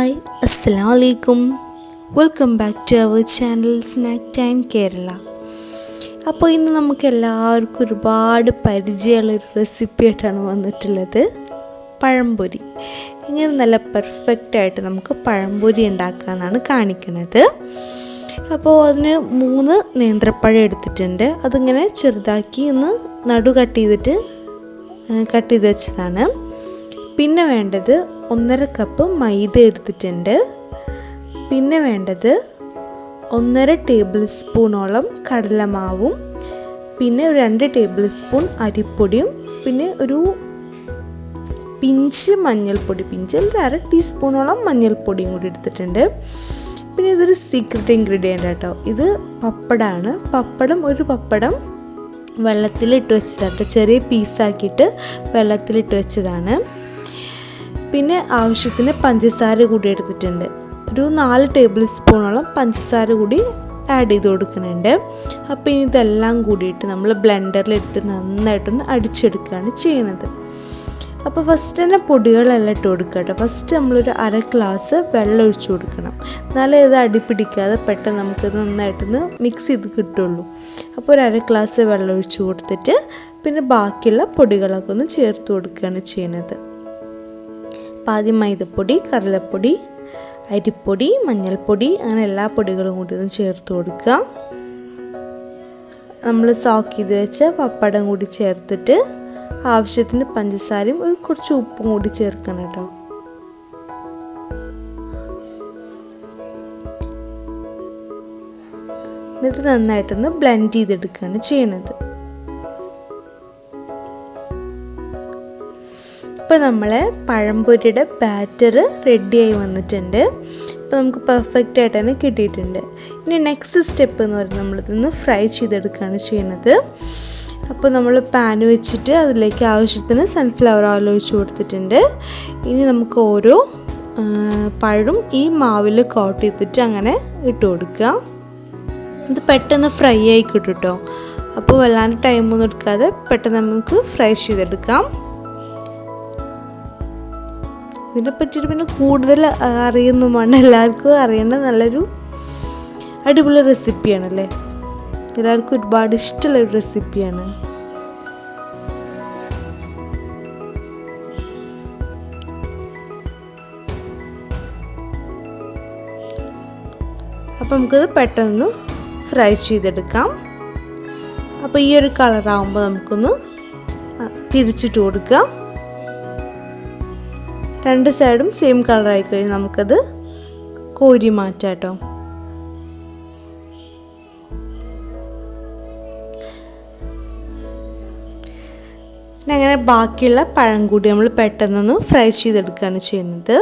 Hi, Assalamu alaikum. Welcome back to our channel Snack Time Kerala. അപ്പോൾ ഇന്ന് നമുക്ക് എല്ലാവർക്കും ഒരുപാട് പരിചയമുള്ള ഒരു റെസിപ്പി ആയിട്ടാണ് വന്നിട്ടുള്ളത്, പഴംപൊരി. ഇങ്ങനെ നല്ല പെർഫെക്റ്റ് ആയിട്ട് നമുക്ക് പഴംപൊരി ഉണ്ടാക്കാനാണ് കാണിക്കുന്നത്. അപ്പോൾ അതിന് 3 നേന്ത്രപ്പഴം എടുത്തിട്ടുണ്ട്. അതിങ്ങനെ ചെറുതാക്കി ഒന്ന് നടു കട്ട് ചെയ്ത് വെച്ചതാണ്. പിന്നെ വേണ്ടത് 1.5 കപ്പ് മൈദ എടുത്തിട്ടുണ്ട്. പിന്നെ വേണ്ടത് 1.5 ടേബിൾ സ്പൂണോളം കടലമാവും, പിന്നെ ഒരു 2 ടേബിൾ സ്പൂൺ അരിപ്പൊടിയും, പിന്നെ ഒരു പിഞ്ച് മഞ്ഞൾപ്പൊടി, ഒരു 1/2 ടീസ്പൂണോളം മഞ്ഞൾപ്പൊടിയും കൂടി എടുത്തിട്ടുണ്ട്. പിന്നെ ഇതൊരു സീക്രട്ട് ഇൻഗ്രീഡിയൻ്റ് കേട്ടോ. ഇത് പപ്പടമാണ്. ഒരു പപ്പടം വെള്ളത്തിലിട്ട് വെച്ചതാണ്, ചെറിയ പീസാക്കിയിട്ട് വെള്ളത്തിലിട്ട് വെച്ചതാണ്. പിന്നെ ആവശ്യത്തിന് പഞ്ചസാര കൂടി എടുത്തിട്ടുണ്ട്. ഒരു 4 ടേബിൾ സ്പൂണോളം പഞ്ചസാര കൂടി ആഡ് ചെയ്ത് കൊടുക്കുന്നുണ്ട്. അപ്പോൾ ഇനി ഇതെല്ലാം കൂടിയിട്ട് നമ്മൾ ബ്ലെൻഡറിലിട്ട് നന്നായിട്ടൊന്ന് അടിച്ചെടുക്കുകയാണ് ചെയ്യുന്നത്. അപ്പോൾ ഫസ്റ്റ് തന്നെ പൊടികളെല്ലാം ഇട്ട് കൊടുക്കുക കേട്ടോ. ഫസ്റ്റ് നമ്മളൊരു 1/2 ഗ്ലാസ് വെള്ളം ഒഴിച്ചു കൊടുക്കണം. എന്നാലേ ഇത് അടിപ്പിടിക്കാതെ പെട്ടെന്ന് നമുക്കിത് നന്നായിട്ടൊന്ന് മിക്സ് ചെയ്ത് കിട്ടുള്ളൂ. അപ്പോൾ ഒരു 1/2 ഗ്ലാസ് വെള്ളം ഒഴിച്ചു കൊടുത്തിട്ട് പിന്നെ ബാക്കിയുള്ള പൊടികളൊക്കെ ഒന്ന് ചേർത്ത് കൊടുക്കുകയാണ് ചെയ്യുന്നത്. ആദ്യം മൈദപ്പൊടി, കടലപ്പൊടി, അരിപ്പൊടി, മഞ്ഞൾപ്പൊടി, അങ്ങനെ എല്ലാ പൊടികളും കൂടി ഒന്ന് ചേർത്ത് കൊടുക്കുക. നമ്മൾ സോക്ക് ചെയ്ത് വെച്ച പപ്പടം കൂടി ചേർത്തിട്ട് ആവശ്യത്തിന് പഞ്ചസാരയും കുറച്ച് ഉപ്പും കൂടി ചേർക്കണം കേട്ടോ. എന്നിട്ട് നന്നായിട്ടൊന്ന് ബ്ലെൻഡ് ചെയ്തെടുക്കുകയാണ് ചെയ്യണത്. ഇപ്പോൾ നമ്മളെ പഴംപൊരിയുടെ ബാറ്റർ റെഡിയായി വന്നിട്ടുണ്ട്. അപ്പോൾ നമുക്ക് പെർഫെക്റ്റ് ആയിട്ട് തന്നെ കിട്ടിയിട്ടുണ്ട്. ഇനി നെക്സ്റ്റ് സ്റ്റെപ്പ് എന്ന് പറയുന്നത് നമ്മളിതൊന്ന് ഫ്രൈ ചെയ്തെടുക്കുകയാണ് ചെയ്യുന്നത്. അപ്പോൾ നമ്മൾ പാൻ വെച്ചിട്ട് അതിലേക്ക് ആവശ്യത്തിന് സൺഫ്ലവർ ഓയിൽ ഒഴിച്ച് കൊടുത്തിട്ടുണ്ട്. ഇനി നമുക്ക് ഓരോ പഴം ഈ മാവിൽ കോട്ട് ചെയ്തിട്ട് അങ്ങനെ ഇട്ട് കൊടുക്കുക. ഇത് പെട്ടെന്ന് ഫ്രൈ ആയി കിട്ടും കേട്ടോ. അപ്പോൾ വല്ലാണ്ട് ടൈമൊന്നും എടുക്കാതെ പെട്ടെന്ന് നമുക്ക് ഫ്രൈ ചെയ്തെടുക്കാം. ഇതിനെ പറ്റിയിട്ട് പിന്നെ കൂടുതൽ അറിയുന്നതുമാണ്, എല്ലാവർക്കും അറിയേണ്ട നല്ലൊരു അടിപൊളി റെസിപ്പിയാണല്ലേ. എല്ലാവർക്കും ഒരുപാട് ഇഷ്ടമുള്ളൊരു റെസിപ്പിയാണ്. അപ്പം നമുക്കത് പെട്ടെന്ന് ഫ്രൈ ചെയ്തെടുക്കാം. അപ്പോൾ ഈ ഒരു കളറാകുമ്പോൾ നമുക്കൊന്ന് തിരിച്ചിട്ട് കൊടുക്കാം. 2 സൈഡും സെയിം കളറായി കഴിഞ്ഞ് നമുക്കത് കോരി മാറ്റാം കേട്ടോ. പിന്നെ അങ്ങനെ ബാക്കിയുള്ള പഴം കൂടി നമ്മൾ പെട്ടെന്നൊന്ന് ഫ്രൈ ചെയ്തെടുക്കുകയാണ് ചെയ്യുന്നത്.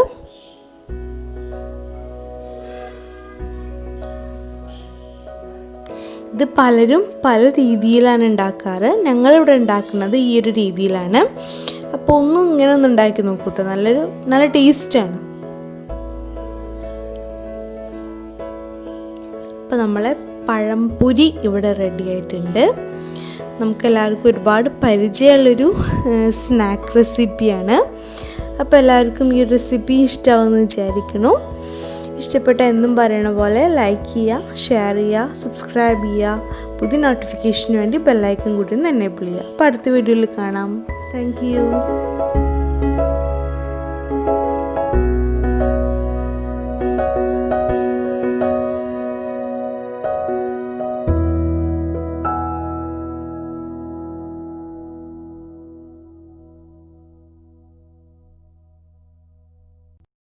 ഇത് പലരും പല രീതിയിലാണ് ഉണ്ടാക്കാറ്. ഞങ്ങളിവിടെ ഉണ്ടാക്കുന്നത് ഈ ഒരു രീതിയിലാണ്. അപ്പോൾ ഇങ്ങനെ ഒന്ന് ഉണ്ടാക്കി നോക്കൂട്ടോ, നല്ല ടേസ്റ്റാണ്. അപ്പോൾ നമ്മളെ പഴംപൊരി ഇവിടെ റെഡി ആയിട്ടുണ്ട്. നമുക്കെല്ലാവർക്കും ഒരുപാട് പരിചയമുള്ളൊരു സ്നാക്ക് റെസിപ്പിയാണ്. അപ്പോൾ എല്ലാവർക്കും ഈ റെസിപ്പി ഇഷ്ടമാവുമെന്ന് വിചാരിക്കുന്നു. ഇഷ്ടപ്പെട്ട എന്നും പറയണ പോലെ ലൈക്ക് ചെയ്യുക, ഷെയർ ചെയ്യുക, സബ്സ്ക്രൈബ് ചെയ്യുക. പുതിയ നോട്ടിഫിക്കേഷന് വേണ്ടി ബെല്ലൈക്കൺ കൂടി ഒന്ന് എനേബിൾ ചെയ്യുക. അപ്പോൾ അടുത്ത വീഡിയോയിൽ കാണാം. Thank you.